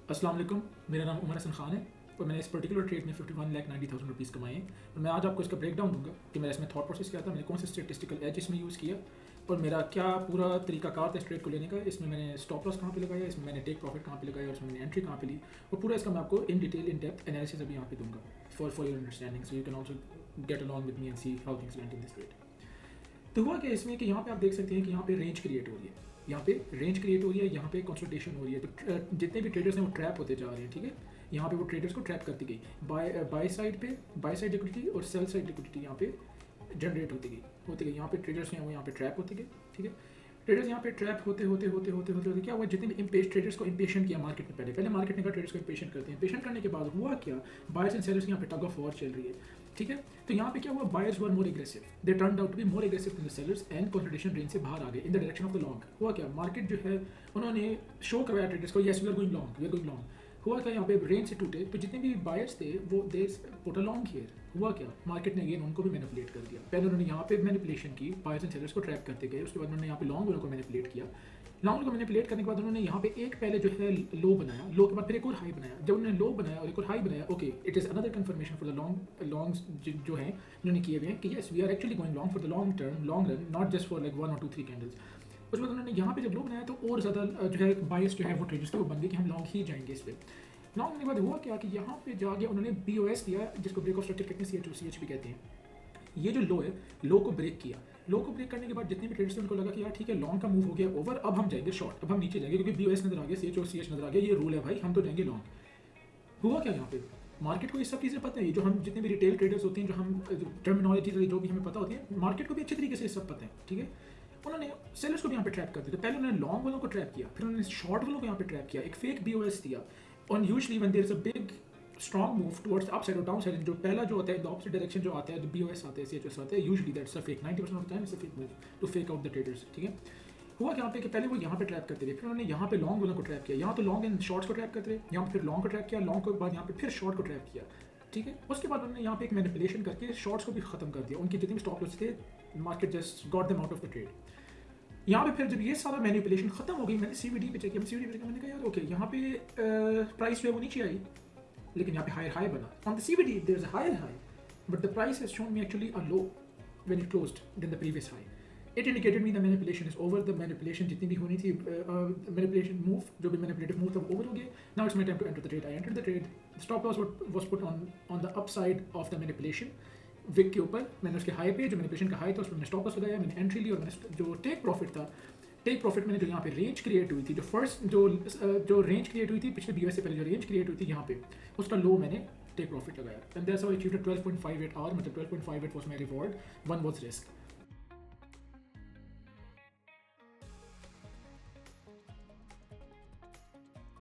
अस्सलाम वालेकुम, मेरा नाम उमर हसन ख़ान है और मैंने इस पर्टिकुलर ट्रेड में 51,90,000 रुपीज़ कमाए हैं। और मैं आज आपको इसका ब्रेक डाउन दूंगा कि मेरा इसमें थॉट प्रोसेस क्या था, मैंने कौन से स्टेटिस्टिकल एज इसमें यूज़ किया और मेरा क्या पूरा तरीकाकार था इस ट्रेड को लेने का। इसमें मैंने स्टॉप लॉस कहाँ पे लगाया, इसमें मैंने टेक प्रॉफिट कहाँ पे लगाया और इसमें मैंने एंट्री कहाँ पे ली, और पूरा इसका मैं आपको in detail in depth analysis अभी यहाँ पे दूंगा for your understanding, so you can also get along with me and see how things went in this trade. तो हुआ क्या इसमें कि यहाँ पे आप देख सकते हैं कि यहाँ पे रेंज क्रिएट हो रही है, यहाँ पे रेंज क्रिएट हो रही है, यहाँ पे कंसल्टेशन हो रही है। तो जितने भी ट्रेडर्स हैं वो ट्रैप होते जा रहे हैं, ठीक है। यहाँ पे वो ट्रेडर्स को ट्रैप करती गई, बाय साइड पे बाय साइड लिक्विडिटी और सेल साइड लिक्विडिटी यहाँ पे जनरेट होती गई। यहाँ पे ट्रेडर्स हैं वो यहाँ पे ट्रैप होते गए, ठीक है। ट्रेडर्स यहाँ पे ट्रैप होते क्या हुआ, जितने भी ट्रेडर्स को इम्पेशेंट किया मार्केट में, पहले मार्केट ने कहा ट्रेडर्स को इम्पेशेंट करते हैं। इम्पेशेंट करने के बाद हुआ क्या, बायर्स एंड सेलर्स यहाँ पे टग ऑफ वॉर चल रही है, ठीक है। तो यहाँ पे क्या हुआ, buyers were more aggressive, they turned out to be more aggressive than the sellers and consolidation range से बाहर आ गए in the direction of the long. हुआ क्या, मार्केट जो है उन्होंने शो करवाया ट्रेडर्स को, yes we are going long. हुआ क्या, यहाँ पे रेंज से टूटे तो जितने भी बायर्स थे वो they put a long here. हुआ क्या, मार्केट ने अगेन उनको भी मैनिपुलेट कर दिया। पहले उन्होंने यहाँ पे मैनिपुलेशन की, बायर्स एंड सेलर्स को ट्रैप करते गए, उसके बाद उन्होंने यहाँ पे लॉन्ग वालों को मैनिपुलेट किया। लॉन्ग को मैनिपुलेट करने के बाद उन्होंने यहाँ पे एक पहले जो है लो बनाया, लो के बाद फिर एक और हाई बनाया। जब उन्होंने लो बनाया और एक और हाई बनाया, okay it is another confirmation for the longs जो है उन्होंने किए हुए हैं कि yes we are actually going long for the long term, long run, not just for like 1 or 2 3 candles. उसके बाद उन्होंने यहाँ पे जब लो बनाया तो और ज़्यादा जो है बायस जो है वो ट्रेडर्स के वो बन गए कि हम लॉन्ग ही जाएंगे इस पर। लॉन्ग होने के बाद हुआ क्या कि यहाँ पे जाके उन्होंने BOS दिया, जिसको ब्रेक ऑफ स्ट्रक्चर कहते हैं, CH भी कहते हैं। ये जो लो है, लो को ब्रेक किया। लो को ब्रेक करने के बाद जितने भी ट्रेडर्स थे उनको लगा कि यार ठीक है लॉन्ग का मूव हो गया ओवर, अब हम जाएंगे शॉर्ट, अब हम नीचे जाएंगे क्योंकि BOS नजर आ गया, CH नजर आ गया, ये रूल है भाई, हम तो जाएंगे लॉन्ग। हुआ क्या, यहाँ पे मार्केट को ये सब चीज़ें पता है, जो हम जितने भी रिटेल ट्रेडर्स होते हैं, जो हम टर्मिनोलॉजी जो भी हमें पता होती है, मार्केट को भी अच्छे तरीके से सब पता है, ठीक है। उन्होंने सेलर्स को भी यहाँ पे ट्रैप कर दिया। तो पहले उन्होंने लॉन्ग वालों को ट्रैप किया, फिर उन्होंने शॉर्ट वालों को यहाँ पे ट्रैप किया, एक फेक BOS दिया। और usually when there is a big strong move towards upside or downside, जो पहला जो होता है द ऑपोजिट डायरेक्शन जो आता है, जो BOS आते हैं, CHS आते हैं, usually that's a fake, 90% of the time it's a fake move to fake out the traders, ठीक है। हुआ क्या पे कि पहले वो यहाँ पे ट्रैप करते थे, फिर उन्होंने यहाँ पे लॉन्ग वालों को ट्रैप किया, यहाँ तो लॉन्ग एंड शॉर्ट्स को ट्रैप करते थे, यहाँ पे फिर लॉन्ग को ट्रैप किया, लॉन्ग के बाद यहाँ पे फिर शॉर्ट को ट्रैप किया, ठीक है। उसके बाद उन्होंने यहाँ पे एक मैनिपुलेशन करके शॉर्ट्स को भी खत्म कर दिया, उनके जितने भी स्टॉप लॉस थे, market just got them out of the trade. यहाँ पे फिर जब ये सारा मैनिपुलेशन खत्म हो गई, मैंने CVD पे चेक किया, CVD पे चेक किया, मैंने कहा यार ओके यहाँ पे प्राइस जो है वो नीचे आई, लेकिन यहाँ पे हायर हाई बना on the CVD, there is a higher high, but the price has shown me actually a low when it closed than the previous high. It indicated me the manipulation is over, the manipulation जितनी भी होनी थी, manipulation move जो भी manipulative move था वो over हो गया। Now it's my time to enter the trade. I entered the trade, stop loss was put on the upside of the manipulation wick के ऊपर। मैंने उसके हाई पे जो मैनिपुलेशन का हाई था उस पर मैंने स्टॉप लॉस लगाया, मैंने एंट्री ली और मैंने जो टेक प्रॉफिट था, टेक प्रॉफिट मैंने जो यहाँ पे रेंज क्रिएट हुई थी, जो फर्स्ट जो रेंज क्रिएट हुई थी पिछले BOS से पहले जो रेंज क्रिएट हुई थी यहाँ पे, उसका लो मैंने टेक प्रॉफिट लगाया and that's how I achieved 12.58 hour, मतलब 12.58 was my reward, 1 was risk.